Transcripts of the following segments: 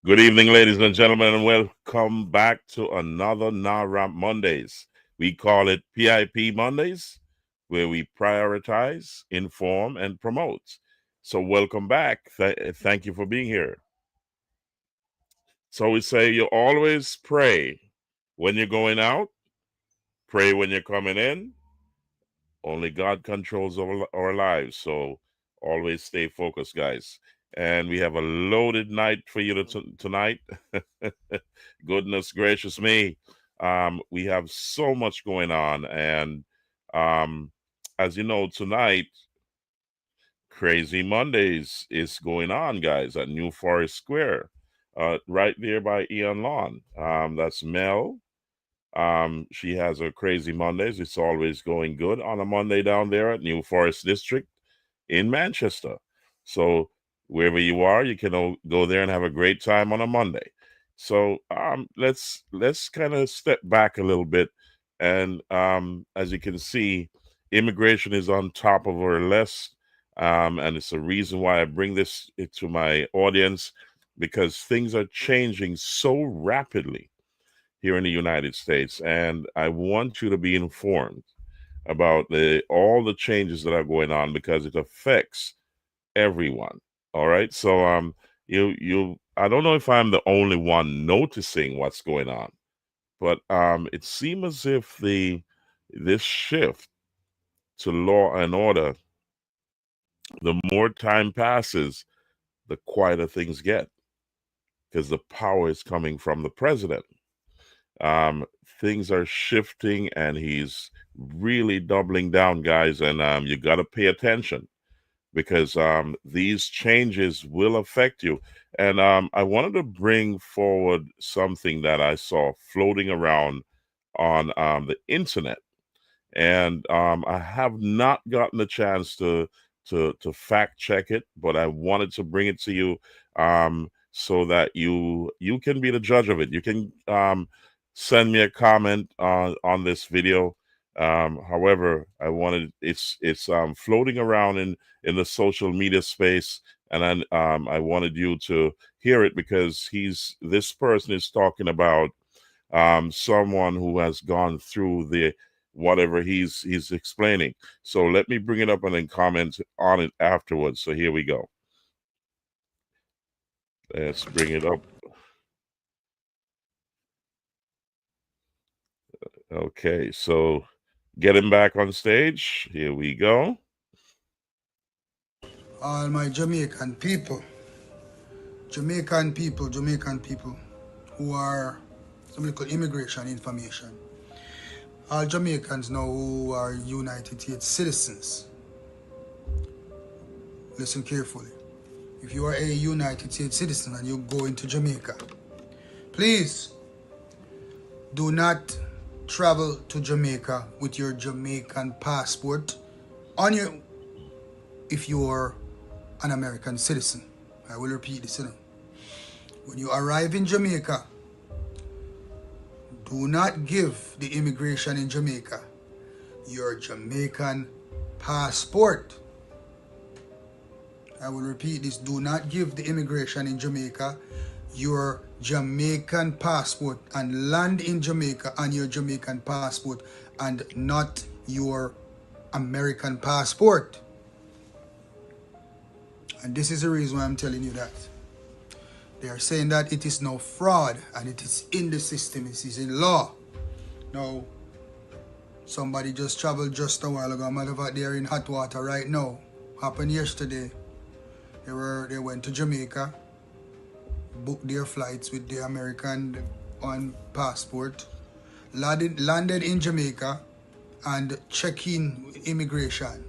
Good evening, ladies and gentlemen, and welcome back to another NARAMP Mondays. We call it PIP Mondays, where we prioritize, inform, and promote. So, welcome back. Thank you for being here. So, we say you always pray when you're going out, pray when you're coming in. Only God controls our lives. So, always stay focused, guys. And we have a loaded night for you tonight. Goodness gracious me. We have so much going on. And um, as you know, tonight, Crazy Mondays is going on, guys, at New Forest Square, right there by Ian Lawn. That's Mel. She has her Crazy Mondays. It's always going good on a Monday down there at New Forest District in Manchester. So wherever you are, you can go there and have a great time on a Monday. So let's kind of step back a little bit, and as you can see, immigration is on top of our list, and it's a reason why I bring this to my audience because things are changing so rapidly here in the United States, and I want you to be informed about the all the changes that are going on because it affects everyone. All right. So you I don't know if I'm the only one noticing what's going on, but it seems as if the this shift to law and order, the more time passes, the quieter things get because the power is coming from the president. Um, Things are shifting and he's really doubling down, guys, and you got to pay attention because these changes will affect you. And I wanted to bring forward something that I saw floating around on the internet, and I have not gotten a chance to fact check it, but I wanted to bring it to you so that you can be the judge of it. You can send me a comment on this video. However, I wanted it's floating around in the social media space, and I wanted you to hear it because this person is talking about someone who has gone through the whatever he's explaining. So let me bring it up and then comment on it afterwards. So here we go. Let's bring it up. Okay, so get him back on stage. Here we go. All my Jamaican people who are something called immigration information. All Jamaicans now who are United States citizens, listen carefully. If you are a United States citizen and you go into Jamaica, please do not travel to Jamaica with your Jamaican passport on your if you are an American citizen. I will repeat this. When you arrive in Jamaica, do not give the immigration in Jamaica your Jamaican passport. I will repeat this. Do not give the immigration in Jamaica your Jamaican passport and land in Jamaica on your Jamaican passport and not your American passport. And this is the reason why I'm telling you that. They are saying that it is no fraud and it is in the system, it is in law. Now, somebody just traveled just a while ago. Matter of fact, they're in hot water right now. Happened yesterday. They went to Jamaica, booked their flights with the American on passport, landed in Jamaica, and check in immigration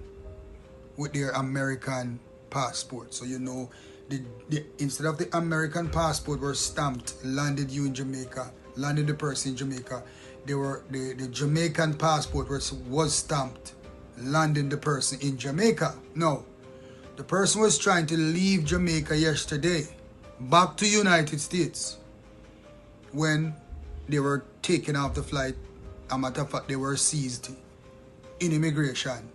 with their American passport. So instead of the American passport were stamped, landed you in Jamaica, landed the person in Jamaica, the Jamaican passport was stamped, landing the person in Jamaica. No, the person was trying to leave Jamaica yesterday, back to United States, when they were taken off the flight. As a matter of fact, they were seized in immigration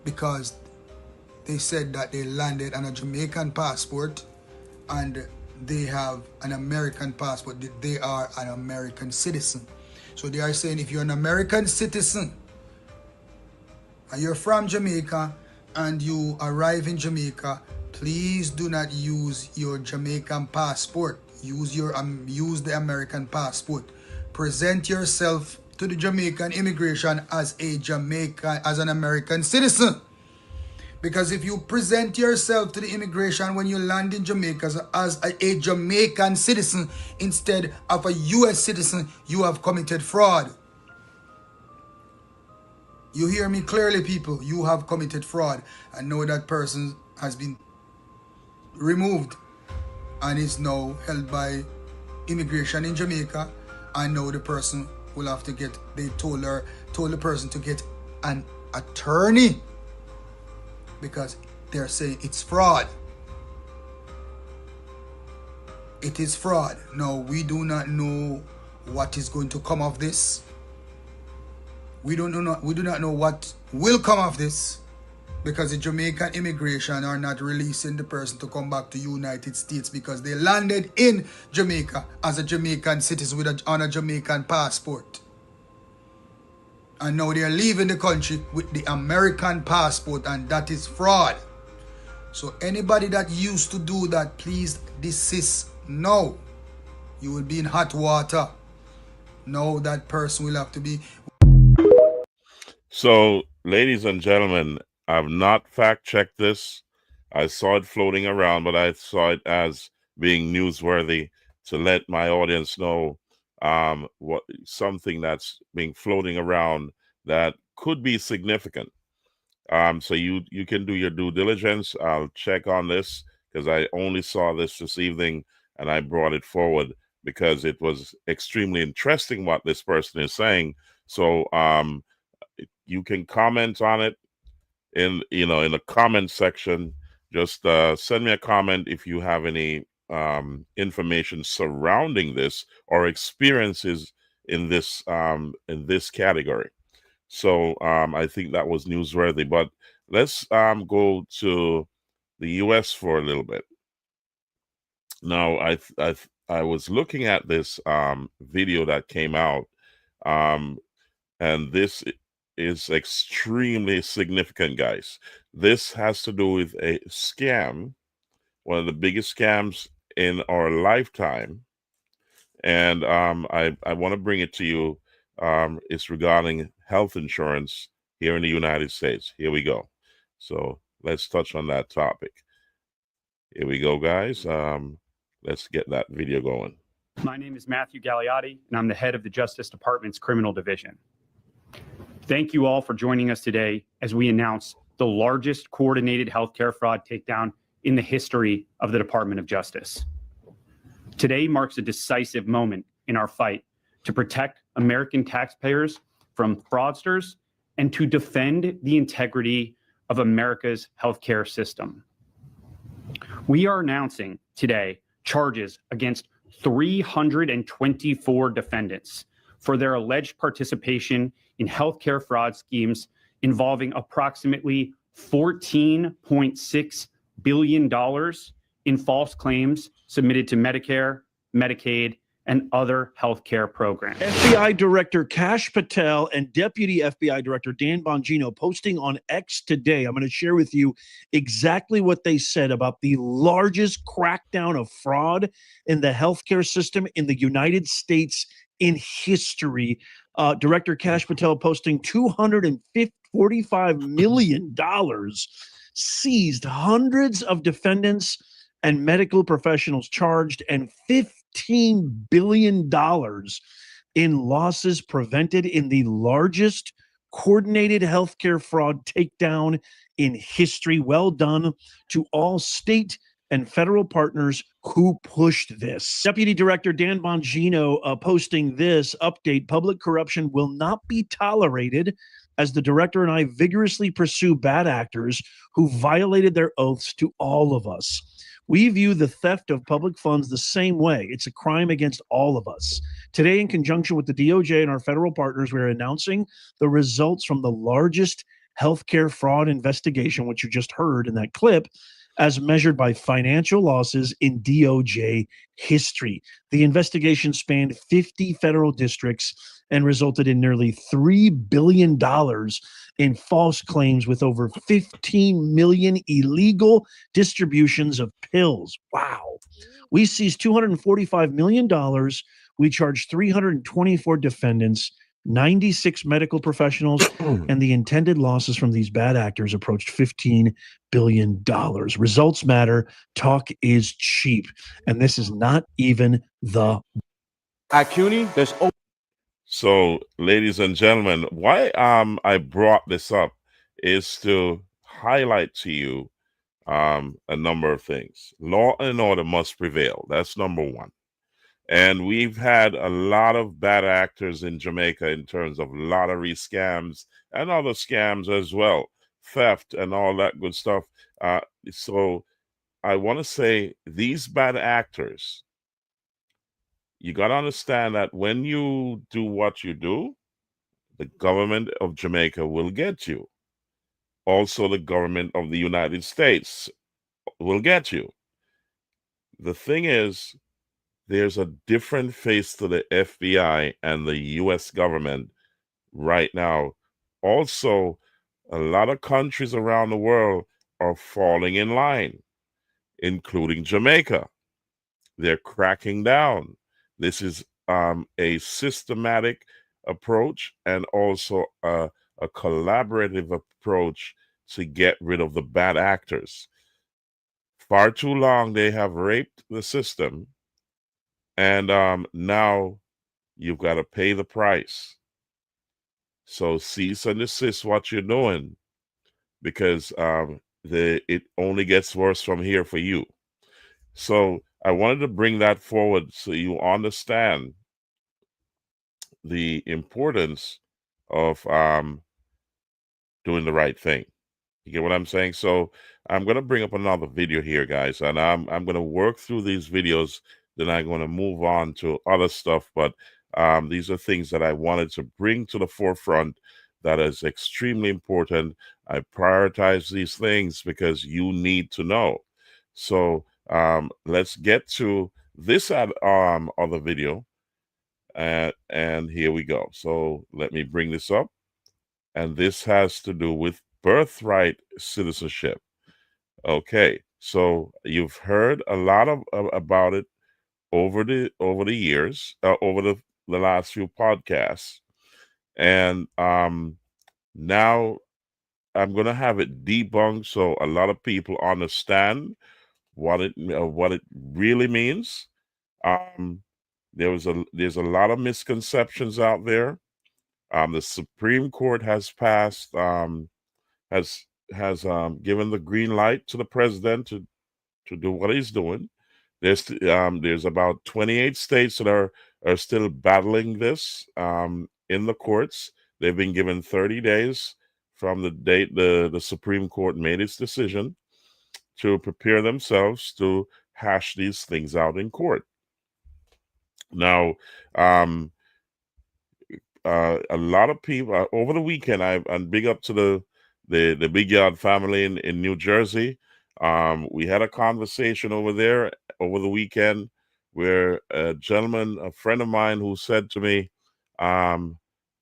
because they said that they landed on a Jamaican passport and they have an American passport. They are an American citizen. So they are saying if you're an American citizen and you're from Jamaica and you arrive in Jamaica, please do not use your Jamaican passport. Use the American passport. Present yourself to the Jamaican immigration as an American citizen. Because if you present yourself to the immigration when you land in Jamaica as a Jamaican citizen instead of a US citizen, you have committed fraud. You hear me clearly, people? You have committed fraud. And know that person has been removed and is now held by immigration in Jamaica. I know the person will have to get, they told the person to get an attorney because they're saying it's fraud. It is fraud. Now, we do not know what is going to come of this. We do not know what will come of this because the Jamaican immigration are not releasing the person to come back to United States because they landed in Jamaica as a Jamaican citizen on a Jamaican passport. And now they're leaving the country with the American passport, and that is fraud. So anybody that used to do that, please desist now. You will be in hot water. Now that person will have to be. So, ladies and gentlemen, I've not fact-checked this. I saw it floating around, but I saw it as being newsworthy to let my audience know what something that's being floating around that could be significant. So you can do your due diligence. I'll check on this because I only saw this evening and I brought it forward because it was extremely interesting what this person is saying. So you can comment on it in the comment section. Just send me a comment if you have any information surrounding this or experiences in this category. So I think that was newsworthy. But let's go to the U.S. for a little bit. Now, I was looking at this video that came out, and this is extremely significant, guys. This has to do with a scam, one of the biggest scams in our lifetime. And I want to bring it to you. It's regarding health insurance here in the United States. Here we go. So let's touch on that topic. Here we go, guys. Let's get that video going. My name is Matthew Gagliotti, and I'm the head of the Justice Department's Criminal Division. Thank you all for joining us today as we announce the largest coordinated healthcare fraud takedown in the history of the Department of Justice. Today marks a decisive moment in our fight to protect American taxpayers from fraudsters and to defend the integrity of America's healthcare system. We are announcing today charges against 324 defendants for their alleged participation in healthcare fraud schemes involving approximately $14.6 billion in false claims submitted to Medicare, Medicaid, and other healthcare programs. FBI Director Kash Patel and Deputy FBI Director Dan Bongino posting on X today. I'm going to share with you exactly what they said about the largest crackdown of fraud in the healthcare system in the United States in history. Director Kash Patel posting $245 million, seized hundreds of defendants and medical professionals charged, and $15 billion in losses prevented in the largest coordinated healthcare fraud takedown in history. Well done to all state and federal partners who pushed this. Deputy Director Dan Bongino posting this update: public corruption will not be tolerated as the director and I vigorously pursue bad actors who violated their oaths to all of us. We view the theft of public funds the same way. It's a crime against all of us. Today, in conjunction with the DOJ and our federal partners, we're announcing the results from the largest healthcare fraud investigation, which you just heard in that clip, as measured by financial losses in DOJ history. The investigation spanned 50 federal districts and resulted in nearly $3 billion in false claims, with over 15 million illegal distributions of pills. Wow. We seized $245 million. We charged 324 defendants, 96 medical professionals, and the intended losses from these bad actors approached $15 billion. Results matter. Talk is cheap. And this is not even the. At CUNY, there's. So, ladies and gentlemen, why I brought this up is to highlight to you a number of things. Law and order must prevail. That's number one. And we've had a lot of bad actors in Jamaica in terms of lottery scams and other scams as well, theft and all that good stuff. So I want to say these bad actors, you got to understand that when you do what you do, the government of Jamaica will get you. Also, the government of the United States will get you. The thing is, there's a different face to the FBI and the US government right now. Also, a lot of countries around the world are falling in line, including Jamaica. They're cracking down. This is a systematic approach and also a collaborative approach to get rid of the bad actors. Far too long, they have raped the system. And now you've got to pay the price. So cease and desist what you're doing, because it only gets worse from here for you. So I wanted to bring that forward so you understand the importance of doing the right thing. You get what I'm saying? So I'm going to bring up another video here, guys, and I'm going to work through these videos. Then I'm going to move on to other stuff. But these are things that I wanted to bring to the forefront that is extremely important. I prioritize these things because you need to know. So let's get to this other video. And here we go. So let me bring this up. And this has to do with birthright citizenship. Okay, so you've heard a lot about it over the years, over the last few podcasts, and now I'm gonna have it debunked so a lot of people understand what it really means. There's a lot of misconceptions out there. The Supreme Court has passed has given the green light to the president to do what he's doing. There's about 28 states that are still battling this in the courts. They've been given 30 days from the date the Supreme Court made its decision to prepare themselves to hash these things out in court. Now, a lot of people over the weekend, and big up to the Big Yard family in New Jersey. We had a conversation over there over the weekend where a gentleman, a friend of mine, who said to me,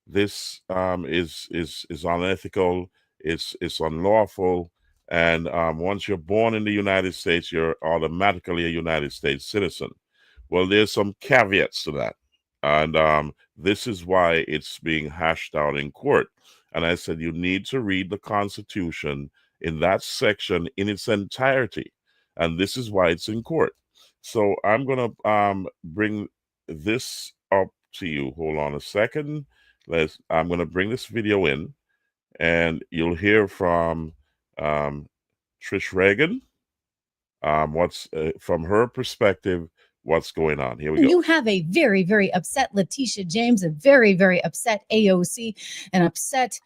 this is unethical, it's unlawful, and once you're born in the United States, you're automatically a United States citizen. Well, there's some caveats to that, and this is why it's being hashed out in court. And I said, you need to read the Constitution in that section in its entirety. And this is why it's in court. So I'm going to bring this up to you. Hold on a second. I'm going to bring this video in, and you'll hear from Trish Reagan, what's from her perspective, what's going on. Here we go. You have a very, very upset Letitia James, a very, very upset AOC, and upset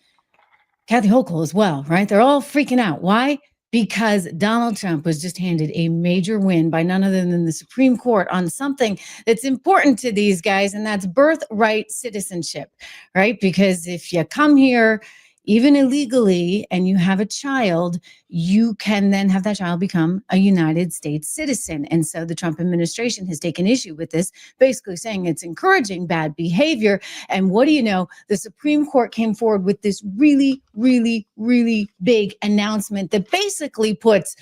Kathy Hochul as well, right? They're all freaking out. Why? Because Donald Trump was just handed a major win by none other than the Supreme Court on something that's important to these guys, and that's birthright citizenship, right? Because if you come here even illegally, and you have a child, you can then have that child become a United States citizen. And so the Trump administration has taken issue with this, basically saying it's encouraging bad behavior. And what do you know? The Supreme Court came forward with this really, really, really big announcement that basically puts,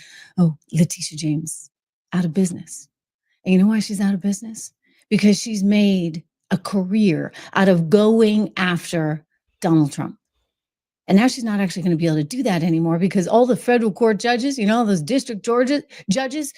Letitia James out of business. And you know why she's out of business? Because she's made a career out of going after Donald Trump. And now she's not actually going to be able to do that anymore because all the federal court judges, those district judges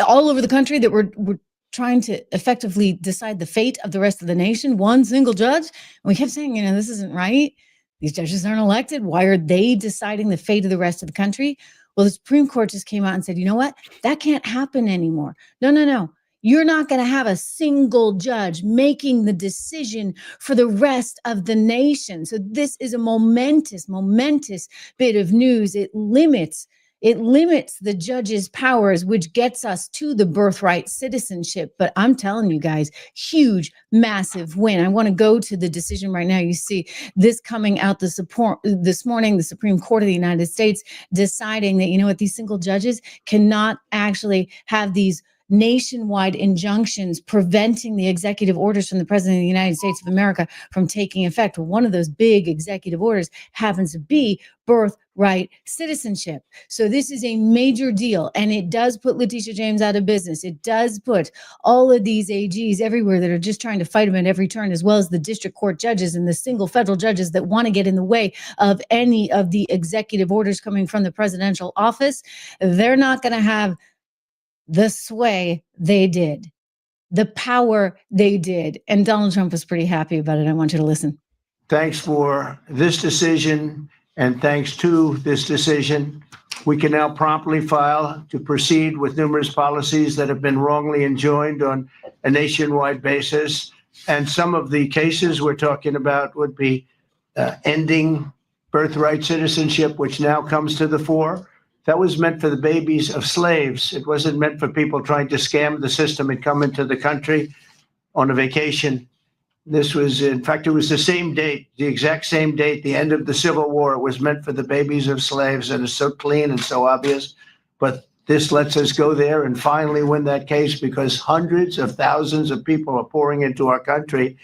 all over the country that were trying to effectively decide the fate of the rest of the nation, one single judge. And we kept saying, this isn't right. These judges aren't elected. Why are they deciding the fate of the rest of the country? Well, the Supreme Court just came out and said, you know what? That can't happen anymore. No. You're not going to have a single judge making the decision for the rest of the nation. So this is a momentous bit of news. It limits the judge's powers, which gets us to the birthright citizenship. But I'm telling you guys, huge, massive win. I want to go to the decision right now. You see this coming out this morning, the Supreme Court of the United States deciding that, these single judges cannot actually have these nationwide injunctions preventing the executive orders from the President of the United States of America from taking effect. One of those big executive orders happens to be birthright citizenship. So this is a major deal, and it does put Letitia James out of business. It does put all of these AGs everywhere that are just trying to fight him at every turn, as well as the district court judges and the single federal judges that want to get in the way of any of the executive orders coming from the presidential office. They're not going to have the sway they did, the power they did. And Donald Trump was pretty happy about it. I want you to listen. Thanks for this decision, and thanks to this decision, we can now promptly file to proceed with numerous policies that have been wrongly enjoined on a nationwide basis. And some of the cases we're talking about would be ending birthright citizenship, which now comes to the fore. That was meant for the babies of slaves. It wasn't meant for people trying to scam the system and come into the country on a vacation. This was, in fact, it was the same date, the exact same date, the end of the Civil War. It was meant for the babies of slaves, and it's so clean and so obvious. But this lets us go there and finally win that case, because hundreds of thousands of people are pouring into our country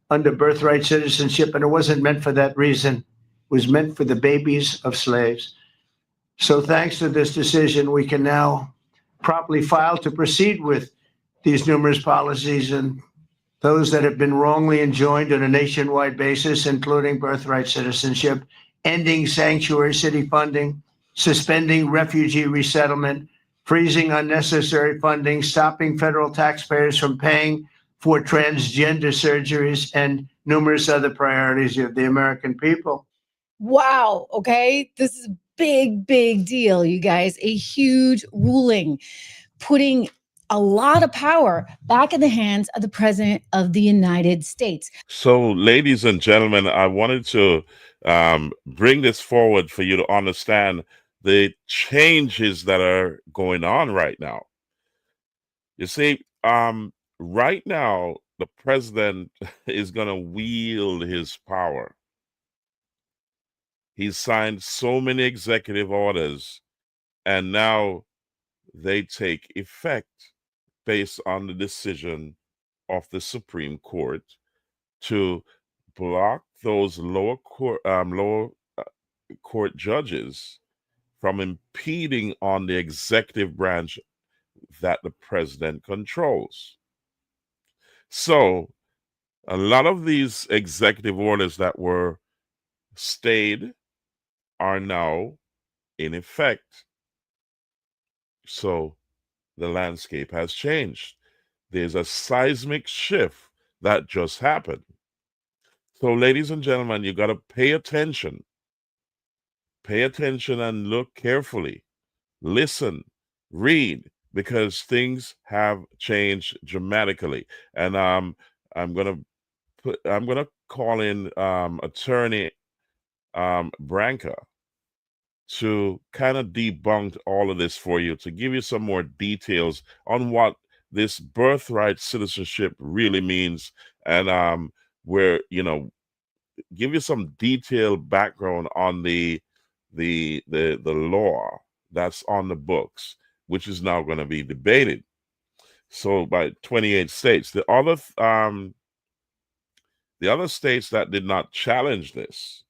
under birthright citizenship, and it wasn't meant for that reason. It was meant for the babies of slaves. So thanks to this decision, we can now properly file to proceed with these numerous policies and those that have been wrongly enjoined on a nationwide basis, including birthright citizenship, ending sanctuary city funding, suspending refugee resettlement, freezing unnecessary funding, stopping federal taxpayers from paying for transgender surgeries, and numerous other priorities of the American people. Wow. Okay. This is a big deal, you guys. A huge ruling putting a lot of power back in the hands of the President of the United States. So, ladies and gentlemen, I wanted to bring this forward for you to understand the changes that are going on right now. You see, right now, the president is going to wield his power. He's signed so many executive orders, and now they take effect based on the decision of the Supreme Court to block those lower court judges from impeding on the executive branch that the president controls. So a lot of these executive orders that were stayed are now in effect. So the landscape has changed. There's a seismic shift that just happened. So, ladies and gentlemen, you got to pay attention. Pay attention and look carefully. Listen, read, because things have changed dramatically. And I'm gonna call in attorney Branca to kind of debunk all of this for you, to give you some more details on what this birthright citizenship really means, and where, give you some detailed background on the law that's on the books, which is now going to be debated. So by 28 states, the other states that did not challenge this,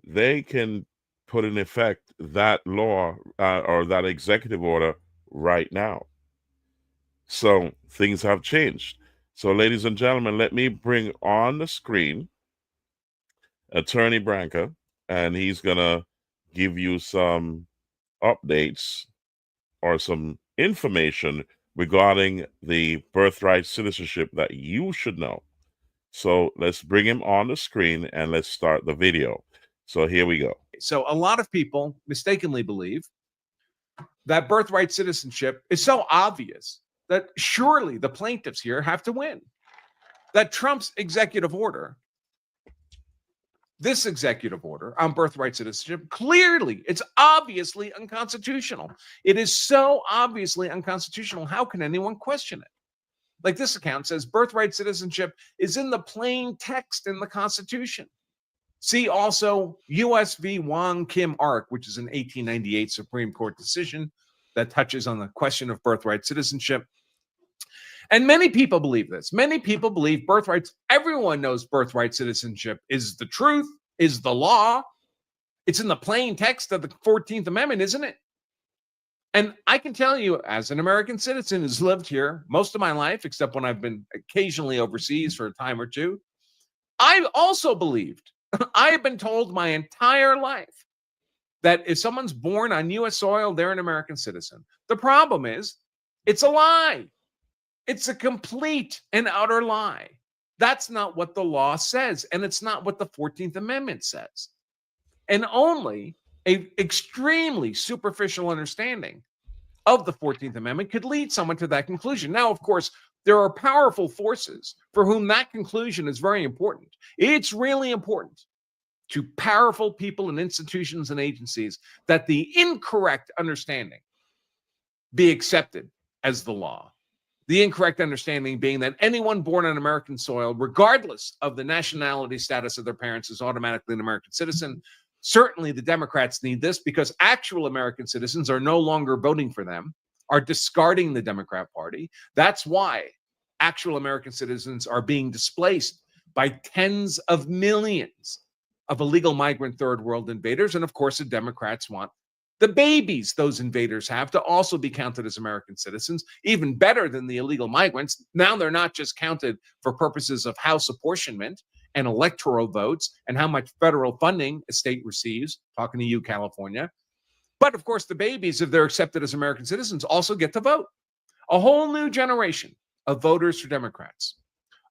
they can put in effect that law or that executive order right now. So things have changed. So, ladies and gentlemen, let me bring on the screen Attorney Branca, and he's going to give you some updates or some information regarding the birthright citizenship that you should know. So let's bring him on the screen and let's start the video. So here we go. So a lot of people mistakenly believe that birthright citizenship is so obvious that surely the plaintiffs here have to win. That Trump's executive order, this executive order on birthright citizenship, clearly, it's obviously unconstitutional. It is so obviously unconstitutional. How can anyone question it? Like this account says, birthright citizenship is in the plain text in the Constitution. See also U.S. v. Wong Kim Ark, which is an 1898 Supreme Court decision that touches on the question of birthright citizenship. And many people believe this. Many people believe birthrights. Everyone knows birthright citizenship is the truth, is the law. It's in the plain text of the 14th Amendment, isn't it? And I can tell you, as an American citizen who's lived here most of my life, except when I've been occasionally overseas for a time or two, I also believed, I have been told my entire life that if someone's born on U.S. soil, they're an American citizen. The problem is, it's a lie. It's a complete and utter lie. That's not what the law says, and it's not what the 14th Amendment says. And only an extremely superficial understanding of the 14th Amendment could lead someone to that conclusion. Now, of course, there are powerful forces for whom that conclusion is very important. It's really important to powerful people and institutions and agencies that the incorrect understanding be accepted as the law. The incorrect understanding being that anyone born on American soil, regardless of the nationality status of their parents, is automatically an American citizen. Certainly the Democrats need this because actual American citizens are no longer voting for them, are discarding the Democrat Party. That's why actual American citizens are being displaced by tens of millions of illegal migrant third world invaders. And of course, the Democrats want the babies those invaders have to also be counted as American citizens, even better than the illegal migrants. Now they're not just counted for purposes of House apportionment and electoral votes and how much federal funding a state receives, talking to you, California. But of course, the babies, if they're accepted as American citizens, also get to vote. A whole new generation of voters for Democrats,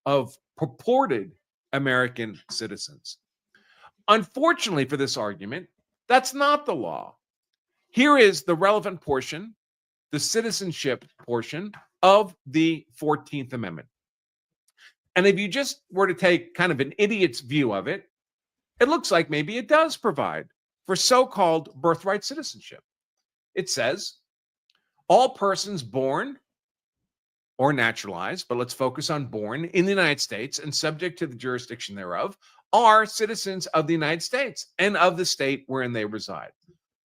of purported American citizens. Unfortunately for this argument, that's not the law. Here is the relevant portion, the citizenship portion of the 14th Amendment. And if you just were to take kind of an idiot's view of it, it looks like maybe it does provide for so-called birthright citizenship. It says, all persons born or naturalized, but let's focus on born in the United States and subject to the jurisdiction thereof, are citizens of the United States and of the state wherein they reside.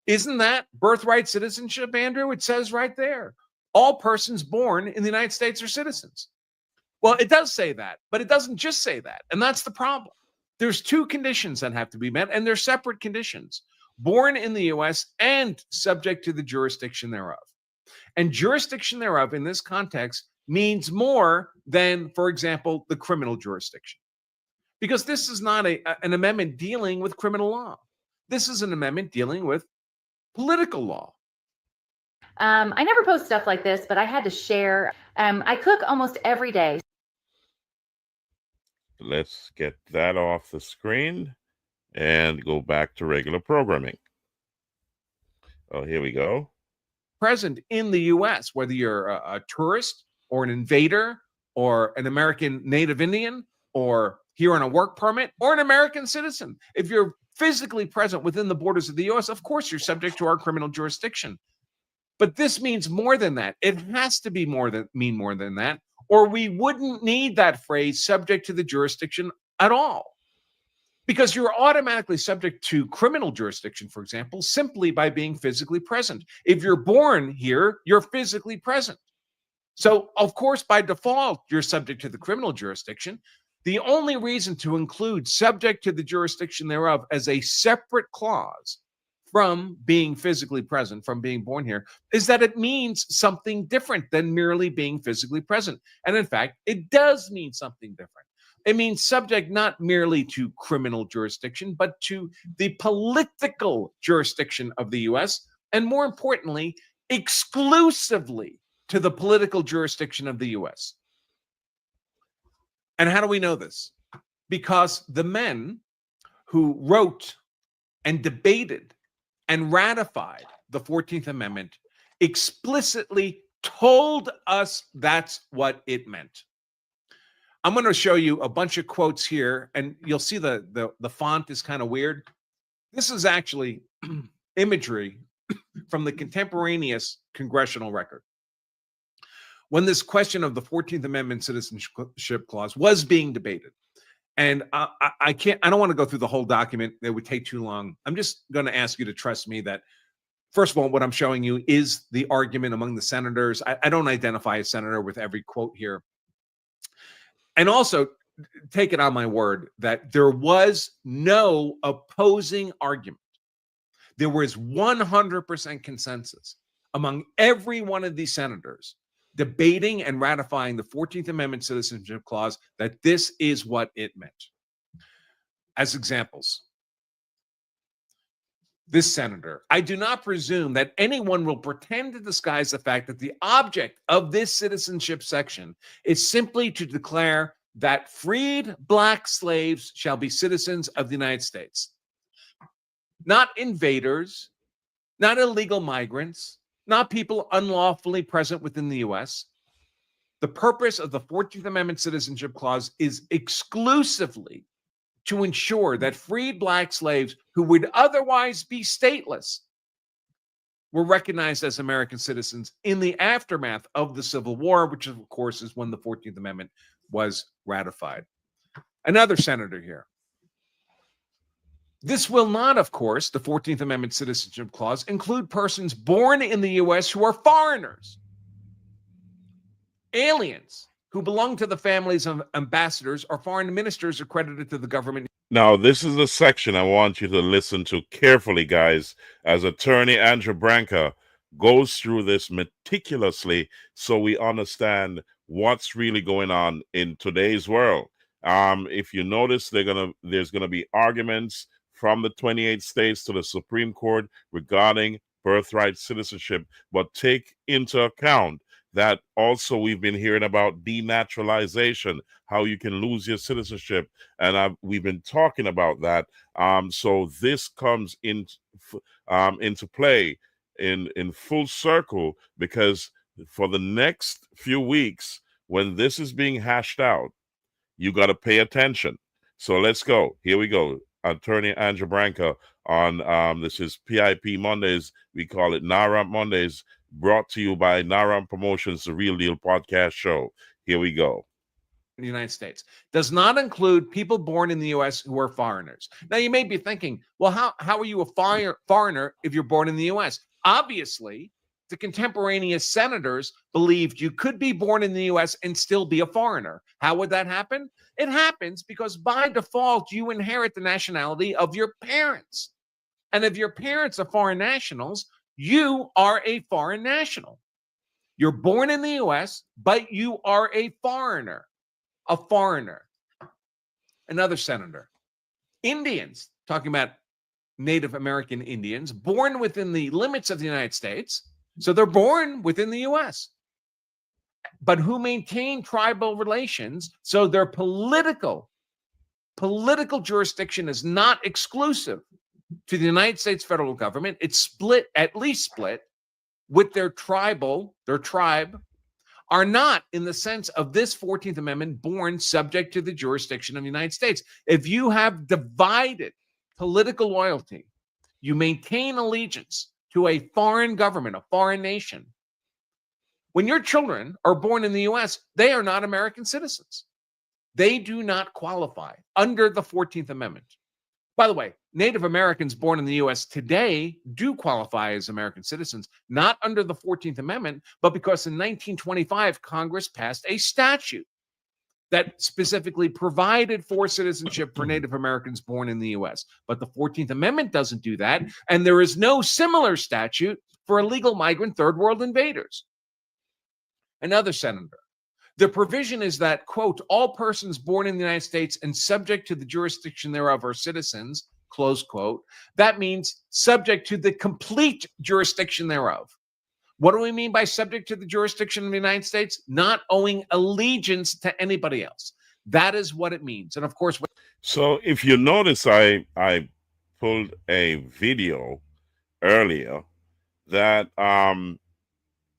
Isn't that birthright citizenship, Andrew? It says right there, all persons born in the United States are citizens. Well, it does say that, but it doesn't just say that. And that's the problem. There's two conditions that have to be met, and they're separate conditions. Born in the U.S. and subject to the jurisdiction thereof. And jurisdiction thereof in this context means more than, for example, the criminal jurisdiction. Because this is not an amendment dealing with criminal law. This is an amendment dealing with political law. I never post stuff like this, but I had to share. I cook almost every day. Let's get that off the screen and go back to regular programming. Oh, here we go. Present in the U.S., whether you're a tourist or an invader or an American Native Indian or here on a work permit or an American citizen. If you're physically present within the borders of the U.S., of course, you're subject to our criminal jurisdiction. But this means more than that. It has to be mean more than that, or we wouldn't need that phrase subject to the jurisdiction at all. because you're automatically subject to criminal jurisdiction, for example, simply by being physically present. If you're born here, you're physically present. So, of course, by default, you're subject to the criminal jurisdiction. The only reason to include subject to the jurisdiction thereof as a separate clause from being physically present, from being born here, is that it means something different than merely being physically present. And in fact, it does mean something different. It means subject not merely to criminal jurisdiction, but to the political jurisdiction of the US, and more importantly, exclusively to the political jurisdiction of the US. And how do we know this? Because the men who wrote and debated and ratified the 14th Amendment explicitly told us that's what it meant. I'm going to show you a bunch of quotes here, and you'll see the font is kind of weird. This is actually imagery from the contemporaneous congressional record. When this question of the 14th Amendment Citizenship Clause was being debated, and I don't want to go through the whole document. It would take too long. I'm just going to ask you to trust me that, first of all, what I'm showing you is the argument among the senators. I don't identify a senator with every quote here. And also, take it on my word that there was no opposing argument. There was 100% consensus among every one of these senators debating and ratifying the 14th Amendment Citizenship Clause that this is what it meant. As examples, this senator, I do not presume that anyone will pretend to disguise the fact that the object of this citizenship section is simply to declare that freed Black slaves shall be citizens of the United States. Not invaders, not illegal migrants, not people unlawfully present within the U.S. The purpose of the 14th Amendment Citizenship Clause is exclusively to ensure that freed Black slaves who would otherwise be stateless were recognized as American citizens in the aftermath of the Civil War, which, of course, is when the 14th Amendment was ratified. Another senator here. This will not, of course, the 14th Amendment Citizenship Clause, include persons born in the U.S. who are foreigners, aliens who belong to the families of ambassadors or foreign ministers accredited to the government. Now, this is a section I want you to listen to carefully, guys, as attorney Andrew Branca goes through this meticulously so we understand what's really going on in today's world. If you notice, there's gonna be arguments from the 28 states to the Supreme Court regarding birthright citizenship, but take into account that also we've been hearing about denaturalization, how you can lose your citizenship, and we've been talking about that. So this comes into play in full circle, because for the next few weeks, when this is being hashed out, you got to pay attention. So let's go. Here we go. Attorney Andrew Branca on this is PIP Mondays. We call it NARAM Mondays, brought to you by NARAM Promotions, the Real Deal podcast show. Here we go. The United States does not include people born in the U.S. who are foreigners. Now, you may be thinking, well, how are you a foreigner if you're born in the U.S.? Obviously, the contemporaneous senators believed you could be born in the U.S. and still be a foreigner. How would that happen? It happens because by default, you inherit the nationality of your parents. And if your parents are foreign nationals, you are a foreign national. You're born in the U.S., but you are a foreigner. A foreigner. Another senator. Indians, talking about Native American Indians, born within the limits of the United States. So they're born within the U.S., but who maintain tribal relations. So their political jurisdiction is not exclusive to the United States federal government. It's split, at least split, with their tribe, are not, in the sense of this 14th Amendment, born subject to the jurisdiction of the United States. If you have divided political loyalty, you maintain allegiance to a foreign government, a foreign nation. When your children are born in the U.S., they are not American citizens. They do not qualify under the 14th Amendment. By the way, Native Americans born in the U.S. today do qualify as American citizens, not under the 14th Amendment, but because in 1925, Congress passed a statute that specifically provided for citizenship for Native Americans born in the U.S. But the 14th Amendment doesn't do that, and there is no similar statute for illegal migrant third world invaders. Another senator. The provision is that, quote, all persons born in the United States and subject to the jurisdiction thereof are citizens, close quote. That means subject to the complete jurisdiction thereof. What do we mean by subject to the jurisdiction of the United States? Not owing allegiance to anybody else. That is what it means. And of course, So if you notice, I pulled a video earlier that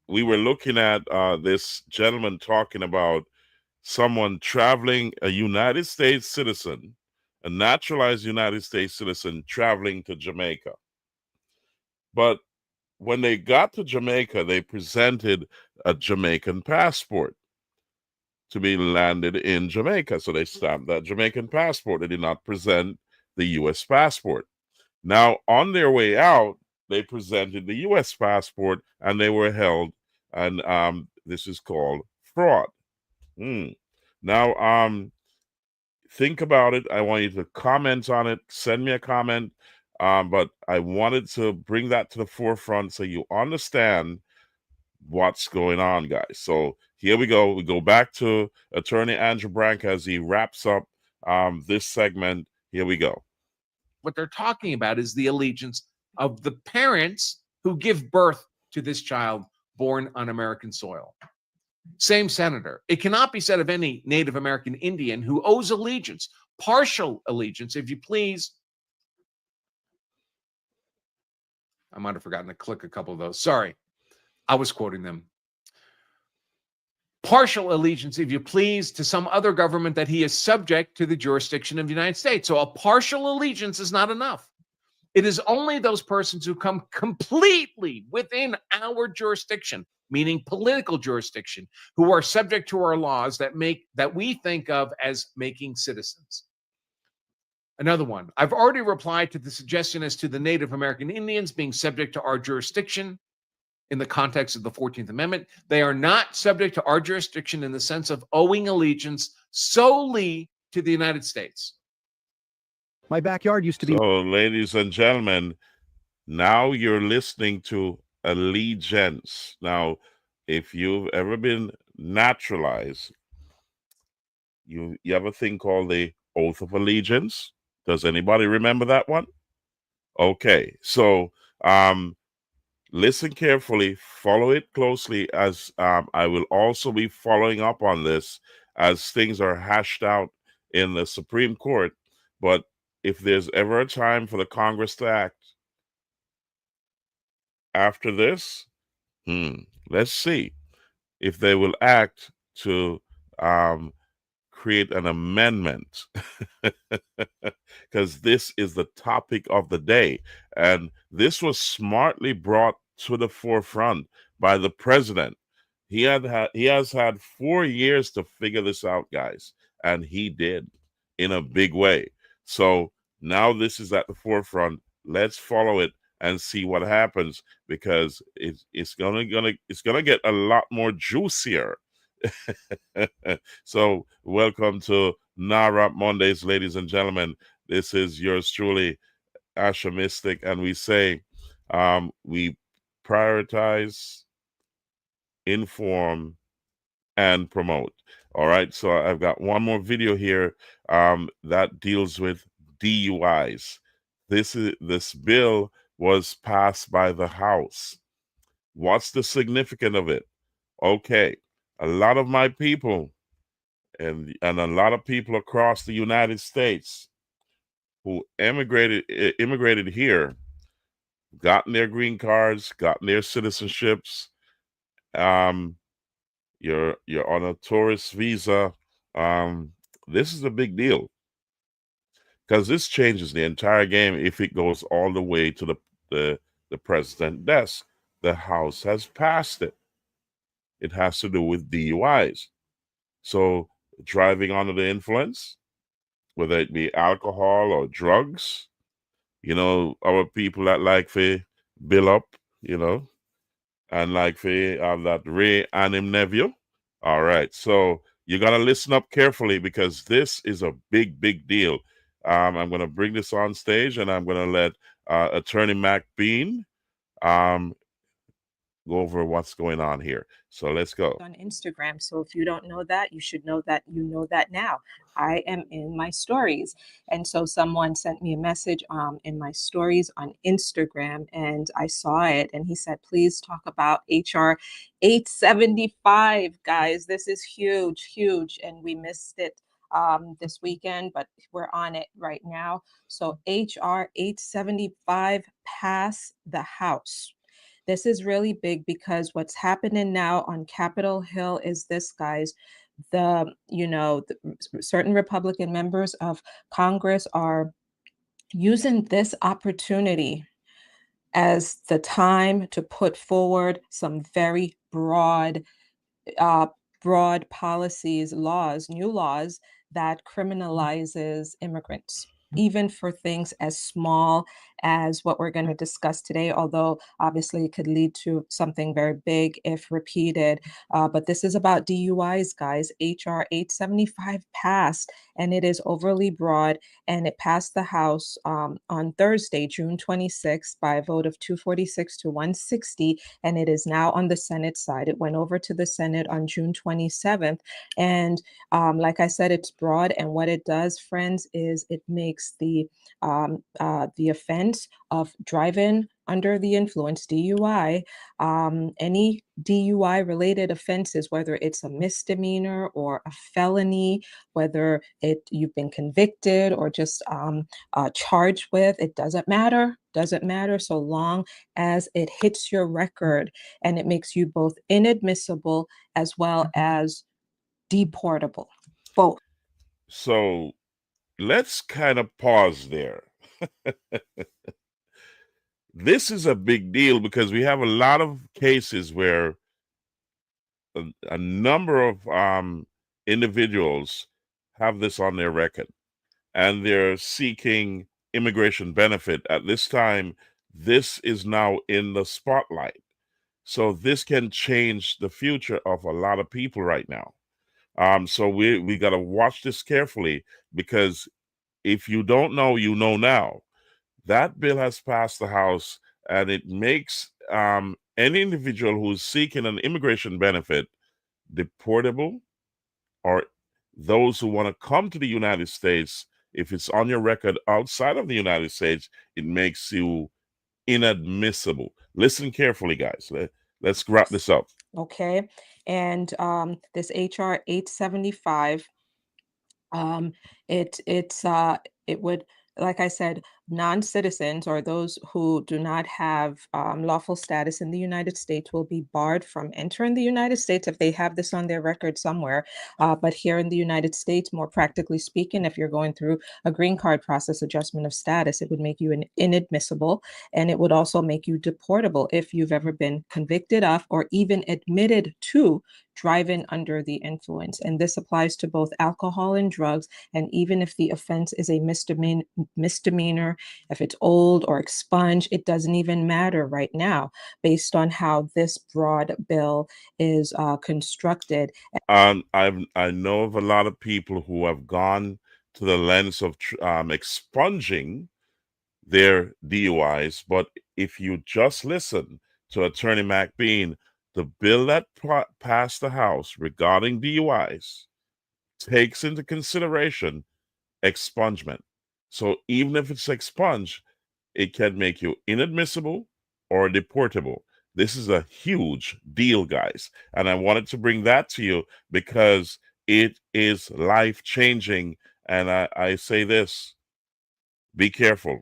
we were looking at this gentleman talking about someone traveling, a United States citizen, a naturalized United States citizen traveling to Jamaica. But when they got to Jamaica, they presented a Jamaican passport to be landed in Jamaica. So they stamped that Jamaican passport. They did not present the U.S. passport. Now, on their way out, they presented the U.S. passport and they were held. And this is called fraud. Now, think about it. I want you to comment on it. Send me a comment. But I wanted to bring that to the forefront so you understand what's going on, guys. So here we go. We go back to Attorney Andrew Branca as he wraps up this segment. Here we go. What they're talking about is the allegiance of the parents who give birth to this child born on American soil. Same senator. It cannot be said of any Native American Indian who owes allegiance, partial allegiance, if you please. I might have forgotten to click a couple of those. Sorry, I was quoting them. Partial allegiance, if you please, to some other government that he is subject to the jurisdiction of the United States. So a partial allegiance is not enough. It is only those persons who come completely within our jurisdiction, meaning political jurisdiction, who are subject to our laws that we think of as making citizens. Another one. I've already replied to the suggestion as to the Native American Indians being subject to our jurisdiction in the context of the 14th Amendment. They are not subject to our jurisdiction in the sense of owing allegiance solely to the United States. My backyard used to be. So, ladies and gentlemen, now you're listening to allegiance. Now, if you've ever been naturalized, you have a thing called the oath of allegiance. Does anybody remember that one? Okay, so listen carefully, follow it closely, as I will also be following up on this as things are hashed out in the Supreme Court. But if there's ever a time for the Congress to act after this, let's see if they will act to create an amendment, because this is the topic of the day. And this was smartly brought to the forefront by the president. He has had 4 years to figure this out, guys, and he did in a big way. So now this is at the forefront. Let's follow it and see what happens, because it's gonna get a lot more juicier. So welcome to NARA Mondays, ladies and gentlemen. This is yours truly, Asha Mystic, and we say we prioritize, inform, and promote. All right, so I've got one more video here that deals with DUIs. This bill was passed by the House. What's the significance of it? Okay, a lot of my people and a lot of people across the United States who immigrated here, gotten their green cards, gotten their citizenships. You're on a tourist visa. This is a big deal, because this changes the entire game if it goes all the way to the president's desk. The House has passed it. It has to do with DUIs. So driving under the influence, whether it be alcohol or drugs, our people that like for bill up, and like for that Ray and him nephew. All right. So you got to listen up carefully because this is a big, big deal. I'm going to bring this on stage and I'm going to let Attorney Mac Bean go over what's going on here. So let's go. On Instagram. So if you don't know that, you should know that you know that now. I am in my stories. And so someone sent me a message in my stories on Instagram and I saw it and he said, please talk about HR 875, guys. This is huge, huge. And we missed it this weekend, but we're on it right now. So HR 875 passed the House. This is really big because what's happening now on Capitol Hill is this, guys. Certain Republican members of Congress are using this opportunity as the time to put forward some very broad policies, new laws that criminalizes immigrants, even for things as small as what we're going to discuss today, although obviously it could lead to something very big if repeated. But this is about DUIs, guys. HR 875 passed, and it is overly broad, and it passed the House on Thursday, June 26th, by a vote of 246 to 160, and it is now on the Senate side. It went over to the Senate on June 27th, and like I said, it's broad, and what it does, friends, is it makes the offense of driving under the influence, DUI, any DUI related offenses, whether it's a misdemeanor or a felony, whether you've been convicted or just charged with, it doesn't matter so long as it hits your record and it makes you both inadmissible as well as deportable, both. So let's kind of pause there. This is a big deal because we have a lot of cases where a number of individuals have this on their record and they're seeking immigration benefit. At this time, this is now in the spotlight. So this can change the future of a lot of people right now. So we got to watch this carefully because if you don't know, you know now. That bill has passed the House, and it makes any individual who's seeking an immigration benefit deportable, or those who want to come to the United States, if it's on your record outside of the United States, it makes you inadmissible. Listen carefully, guys. Let's wrap this up. Okay. And this HR 875, it would, like I said, non-citizens or those who do not have lawful status in the United States will be barred from entering the United States if they have this on their record somewhere. But here in the United States, more practically speaking, if you're going through a green card process adjustment of status, it would make you inadmissible, and it would also make you deportable if you've ever been convicted of or even admitted to driving under the influence. And this applies to both alcohol and drugs. And even if the offense is a misdemeanor, if it's old or expunged, it doesn't even matter right now based on how this broad bill is constructed. I know of a lot of people who have gone to the lens of expunging their DUIs, but if you just listen to Attorney Mac Bean, the bill that passed the House regarding DUIs takes into consideration expungement. So even if it's expunged, it can make you inadmissible or deportable. This is a huge deal, guys. And I wanted to bring that to you because it is life-changing. And I say this, be careful.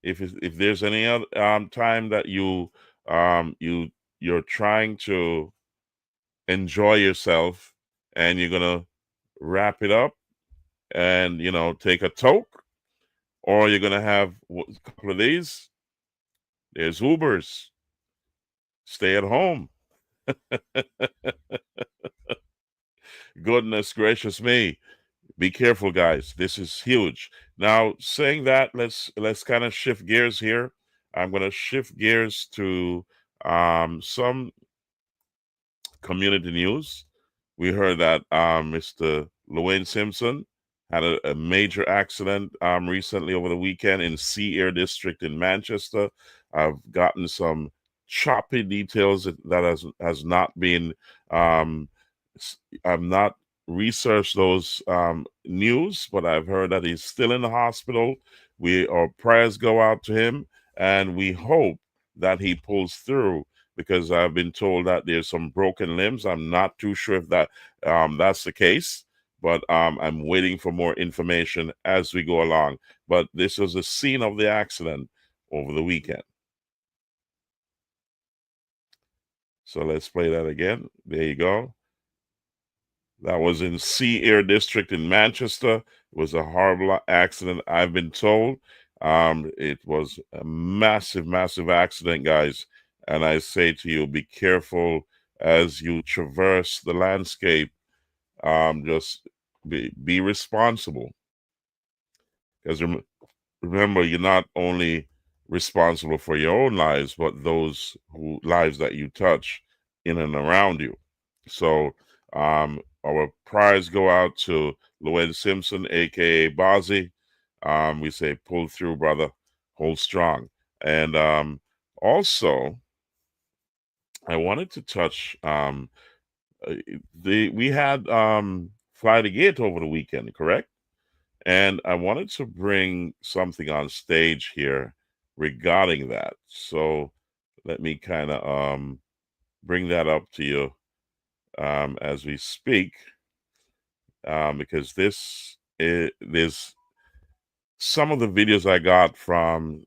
If there's any other time that you're trying to enjoy yourself and you're gonna wrap it up and take a toke, or you're gonna have a couple of these, there's Ubers. Stay at home. Goodness gracious me. Be careful, guys. This is huge. Now, saying that, let's kind of shift gears here. I'm going to shift gears to some community news. We heard that Mr. Llewellyn Simpson had a major accident recently over the weekend in Sea Air District in Manchester. I've gotten some choppy details that has not been. I've not researched those news, but I've heard that he's still in the hospital. Our prayers go out to him, and we hope that he pulls through, because I've been told that there's some broken limbs. I'm not too sure if that's the case, but I'm waiting for more information as we go along. But this was the scene of the accident over the weekend. So let's play that again. There you go. That was in Sea Air District in Manchester. It was a horrible accident, I've been told. It was a massive, massive accident, guys. And I say to you, be careful as you traverse the landscape. Just be responsible. Because remember, you're not only responsible for your own lives, but those lives that you touch in and around you. So our prayers go out to Llewellyn Simpson, aka Bozzy. We say, pull through, brother, hold strong. And also, I wanted to touch we had Fly the Gate over the weekend, correct? And I wanted to bring something on stage here regarding that. So let me kind of bring that up to you as we speak, because there's some of the videos I got from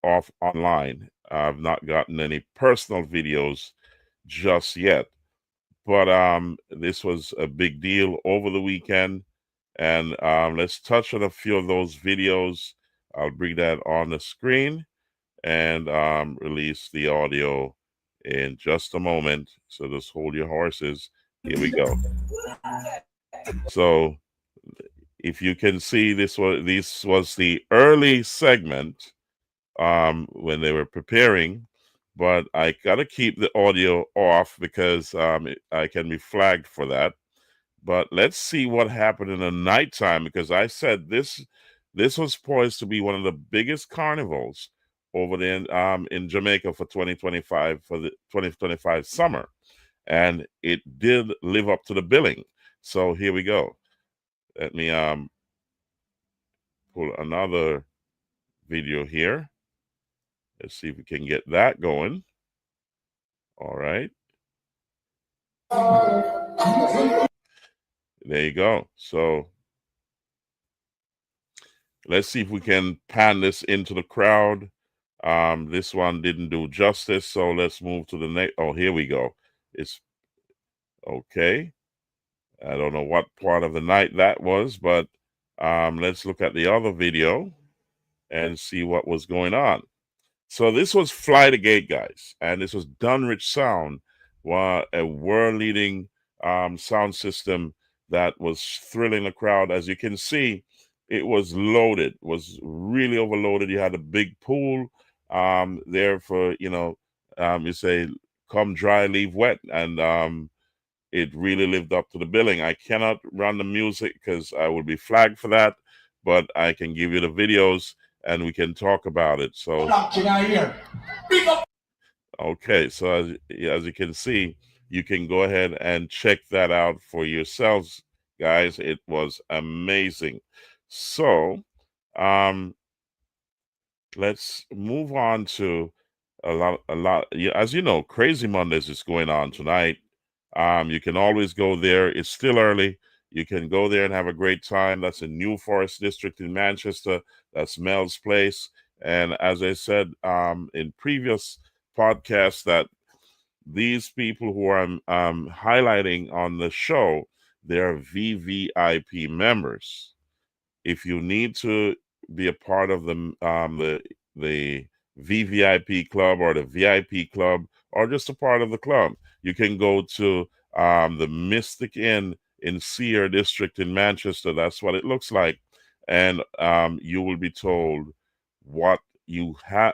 off online. I've not gotten any personal videos just yet, but this was a big deal over the weekend, and let's touch on a few of those videos. I'll bring that on the screen and release the audio in just a moment. So just hold your horses. Here we go. So if you can see, this was the early segment when they were preparing, but I gotta keep the audio off because I can be flagged for that. But let's see what happened in the nighttime, because I said this was poised to be one of the biggest carnivals over there in Jamaica for 2025, for the 2025 summer, and it did live up to the billing. So here we go. Let me pull another video here. Let's see if we can get that going. All right. There you go. So let's see if we can pan this into the crowd. This one didn't do justice, so let's move to the next. Oh, here we go. It's okay. I don't know what part of the night that was, but let's look at the other video and see what was going on. So this was Fly the Gate, guys, and this was Dunrich Sound, a world-leading sound system that was thrilling the crowd. As you can see, it was loaded, was really overloaded. You had a big pool there for, you say, come dry, leave wet, and it really lived up to the billing. I cannot run the music because I would be flagged for that, but I can give you the videos and we can talk about it. So, okay, so as you can see, you can go ahead and check that out for yourselves, guys. It was amazing. So, let's move on to a lot. As you know, Crazy Mondays is going on tonight. You can always go there. It's still early. You can go there and have a great time. That's in New Forest District in Manchester. That's Mel's Place. And as I said in previous podcasts, that these people who I'm highlighting on the show, they're VVIP members. If you need to be a part of the VVIP club or the VIP club, or just a part of the club, you can go to the Mystic Inn in Sea Air District in Manchester. That's what it looks like. and you will be told what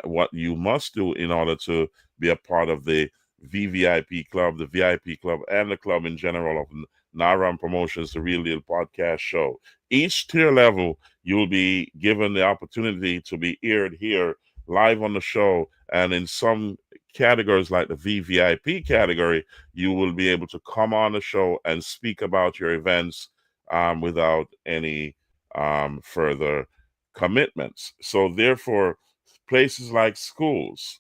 what you must do in order to be a part of the VVIP club, the VIP club, and the club in general of Naram Promotions, the Real Deal Podcast Show. Each tier level, you will be given the opportunity to be aired here live on the show, and in some categories like the VVIP category, you will be able to come on the show and speak about your events without any further commitments. So therefore, places like schools,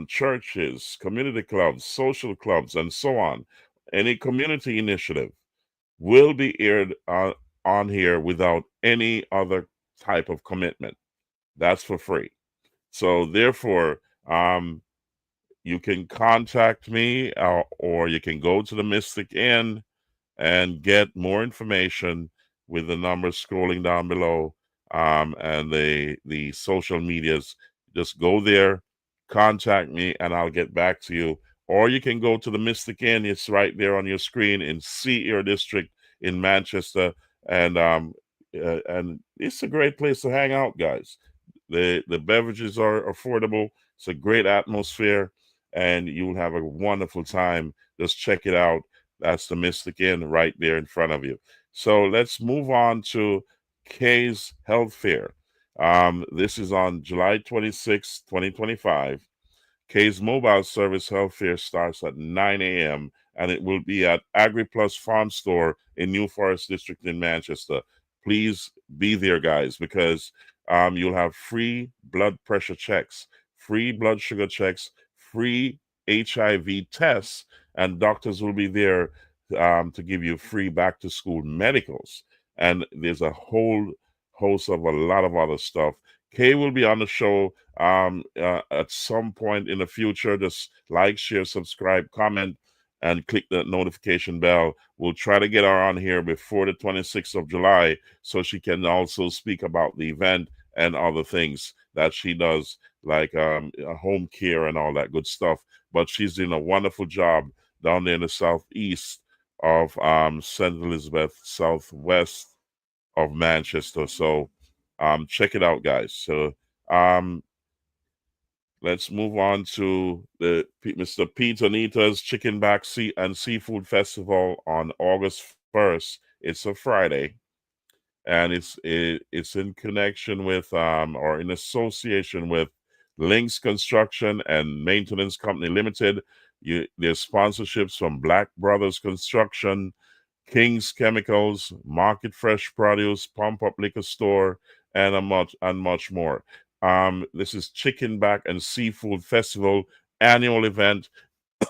churches, community clubs, social clubs, and so on, any community initiative will be aired on here without any other type of commitment. That's for free. So therefore, you can contact me, or you can go to the Mystic Inn and get more information with the numbers scrolling down below, and the social medias. Just go there, contact me, and I'll get back to you. Or you can go to the Mystic Inn. It's right there on your screen in Sea Air District in Manchester, and it's a great place to hang out, guys. The beverages are affordable. It's a great atmosphere, and you'll have a wonderful time. Just check it out. That's the Mystic Inn right there in front of you. So let's move on to Kay's Health Fair. This is on July 26, 2025. Kay's Mobile Service Health Fair starts at 9 a.m. and it will be at AgriPlus Farm Store in New Forest District in Manchester. Please be there, guys, because you'll have free blood pressure checks, free blood sugar checks, free HIV tests, and doctors will be there to give you free back to school medicals. And there's a whole host of a lot of other stuff. Kay will be on the show at some point in the future. Just like, share, subscribe, comment, and click the notification bell. We'll try to get her on here before the 26th of July so she can also speak about the event and other things that she does, like home care and all that good stuff. But she's doing a wonderful job down there in the southeast of St. Elizabeth, southwest of Manchester. So check it out, guys. So let's move on to the Mr. Pete Anita's Chicken Back and Seafood Festival on August 1st. It's a Friday, and it's in connection with or in association with Links Construction and Maintenance Company Limited. There's sponsorships from Black Brothers Construction, King's Chemicals, Market Fresh Produce, Pump Up Liquor Store, and much more. This is Chicken Back and Seafood Festival annual event.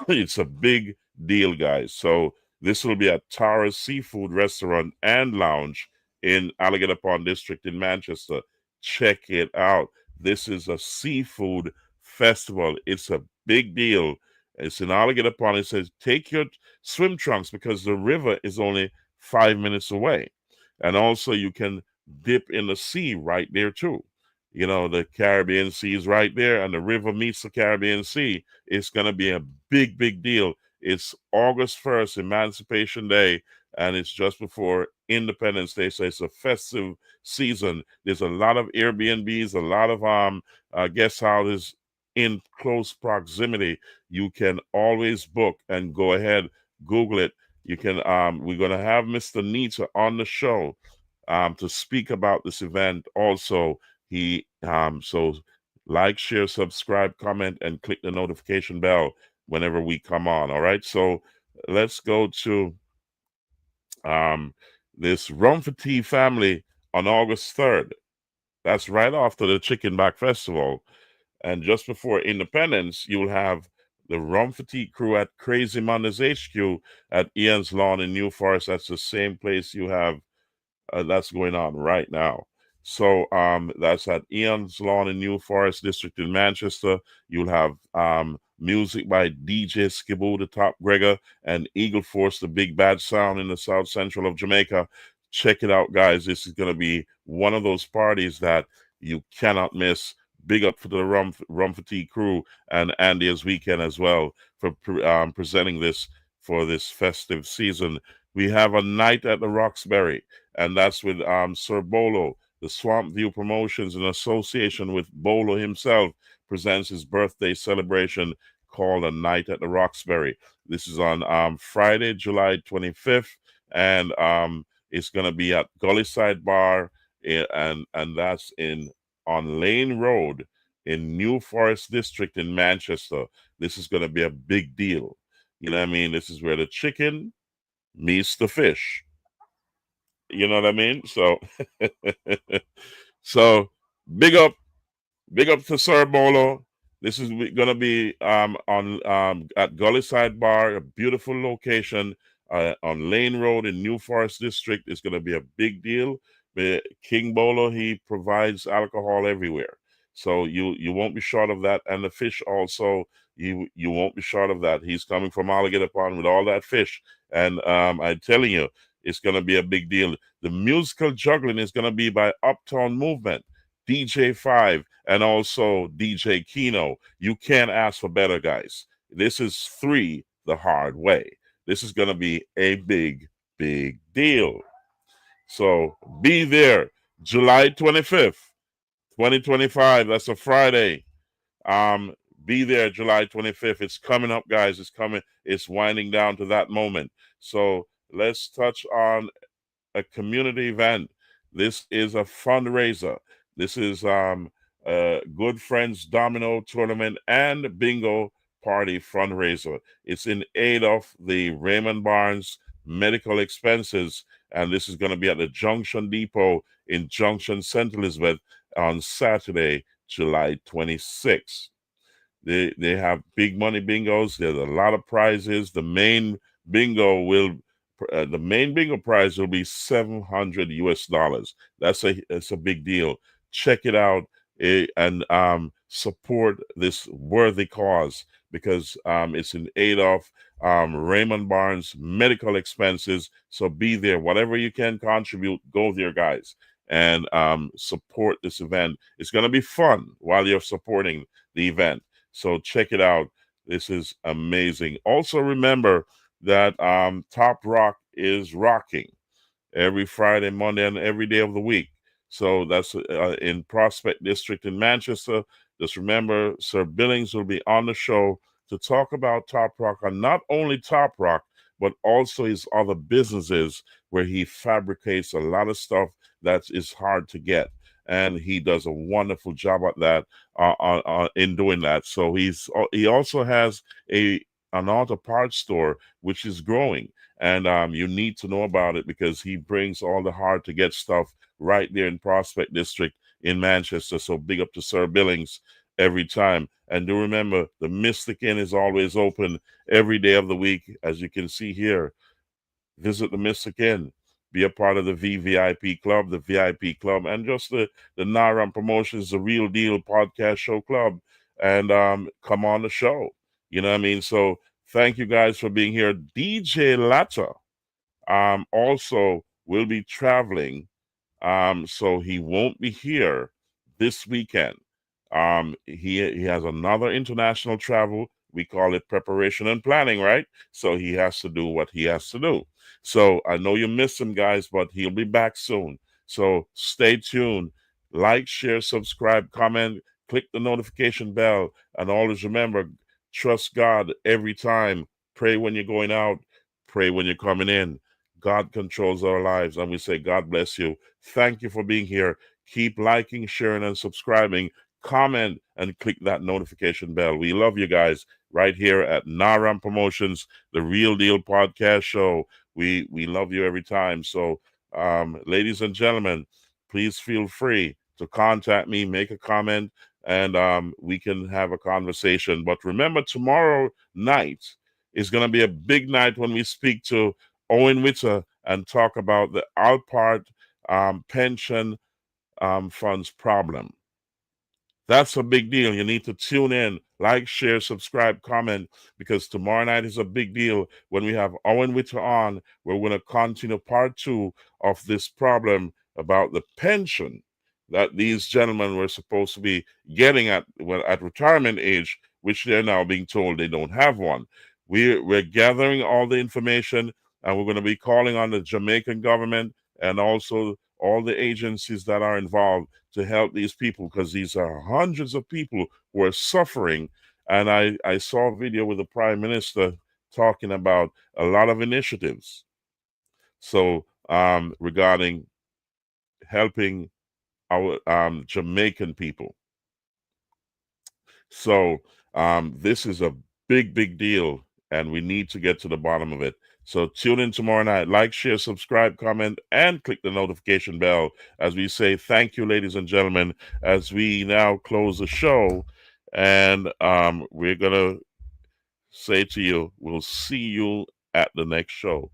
It's a big deal, guys. So this will be at Tara's Seafood Restaurant and Lounge in Alligator Pond District in Manchester. Check it out. This is a seafood festival. It's a big deal. It's in Alligator Pond. It says take your swim trunks because the river is only 5 minutes away. And also you can dip in the sea right there too. You know, the Caribbean Sea is right there and the river meets the Caribbean Sea. It's going to be a big, big deal. It's August 1st, Emancipation Day, and it's just before Independence Day. So it's a festive season. There's a lot of Airbnbs, a lot of guest houses in close proximity. You can always book and go ahead, Google it. You can, we're going to have Mr. Nita on the show to speak about this event also. So like, share, subscribe, comment, and click the notification bell whenever we come on. All right. So let's go to this Rum for Tea family on August 3rd. That's right after the Chicken Back Festival. And just before Independence, you'll have the Rum for Tea crew at Crazy Mondays HQ at Ian's Lawn in New Forest. That's the same place you have that's going on right now. So that's at Ian's Lawn in New Forest District in Manchester. You'll have music by DJ Skiboo, the Top Gregor, and Eagle Force, the Big Bad Sound in the South Central of Jamaica. Check it out, guys. This is going to be one of those parties that you cannot miss. Big up for the Rum for Tea crew and Andy's Weekend as well for presenting this for this festive season. We have a night at the Roxbury, and that's with Sir Bolo the Swamp View Promotions, in association with Bolo himself, presents his birthday celebration called A Night at the Roxbury. This is on Friday, July 25th, and it's going to be at Gullyside Bar, and that's on Lane Road in New Forest District in Manchester. This is going to be a big deal. You know what I mean? This is where the chicken meets the fish. You know what I mean? So, so big up to Sir Bolo. This is gonna be on at Gullyside Bar, a beautiful location on Lane Road in New Forest District. It's gonna be a big deal. King Bolo, he provides alcohol everywhere, so you won't be short of that. And the fish also, you won't be short of that. He's coming from Alligator Pond with all that fish, and I'm telling you, it's gonna be a big deal. The musical juggling is gonna be by Uptown Movement, DJ 5, and also DJ Kino. You can't ask for better, guys. This is 3 the hard way. This is going to be a big, big deal. So be there July 25th, 2025. That's a Friday. Be there July 25th. It's coming up, guys. It's coming. It's winding down to that moment. So let's touch on a community event. This is a fundraiser. This is Good Friends Domino Tournament and Bingo Party fundraiser. It's in aid of the Raymond Barnes medical expenses, and this is going to be at the Junction Depot in Junction, St. Elizabeth on Saturday, July 26th. They have big money bingos. There's a lot of prizes. The main bingo prize will be $700 US. That's a big deal. Check it out and support this worthy cause, because it's in aid of Raymond Barnes medical expenses. So be there. Whatever you can contribute, go there, guys, and support this event. It's going to be fun while you're supporting the event. So check it out. This is amazing. Also remember that Top Rock is rocking every Friday, Monday, and every day of the week. So that's in Prospect District in Manchester. Just remember, Sir Billings will be on the show to talk about Top Rock, and not only Top Rock, but also his other businesses where he fabricates a lot of stuff that is hard to get. And he does a wonderful job at that, in doing that. So he also has an auto parts store which is growing, and you need to know about it because he brings all the hard to get stuff right there in Prospect District in Manchester. So big up to Sir Billings every time. And do remember, the Mystic Inn is always open every day of the week, as you can see here. Visit the Mystic Inn. Be a part of the VVIP Club, the VIP Club, and just the Naram Promotions, the Real Deal Podcast Show Club. And come on the show. You know what I mean? So thank you guys for being here. DJ Latta also will be traveling, so he won't be here this weekend. He has another international travel. We call it preparation and planning, right? So he has to do what he has to do. So I know you missed him, guys, but he'll be back soon. So stay tuned. Like, share, subscribe, comment, click the notification bell, and always remember, trust God every time. Pray when you're going out. Pray when you're coming in. God controls our lives, and we say, God bless you. Thank you for being here. Keep liking, sharing, and subscribing. Comment and click that notification bell. We love you guys right here at Naram Promotions, the Real Deal Podcast Show. We love you every time. So, ladies and gentlemen, please feel free to contact me, make a comment, and we can have a conversation. But remember, tomorrow night is going to be a big night when we speak to Owen Witter and talk about the Alpart pension funds problem. That's a big deal. You need to tune in, like, share, subscribe, comment, because tomorrow night is a big deal when we have Owen Witter on. We're going to continue part 2 of this problem about the pension that these gentlemen were supposed to be getting at retirement age, which they're now being told they don't have one. We're gathering all the information, and we're going to be calling on the Jamaican government and also all the agencies that are involved to help these people, because these are hundreds of people who are suffering. And I saw a video with the Prime Minister talking about a lot of initiatives. So regarding helping our Jamaican people. So this is a big deal, and we need to get to the bottom of it. So tune in tomorrow night. Like, share, subscribe, comment, and click the notification bell as we say thank you, ladies and gentlemen, as we now close the show. And we're going to say to you, we'll see you at the next show.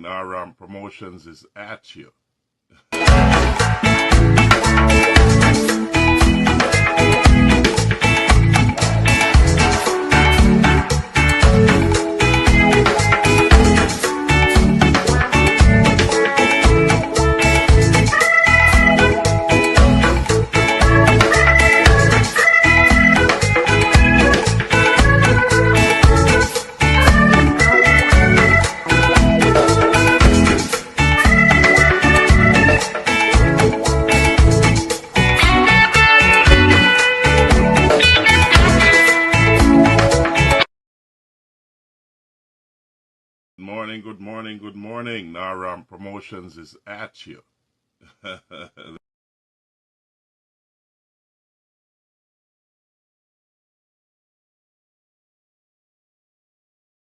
Our promotions is at you. Good morning. Naram Promotions is at you.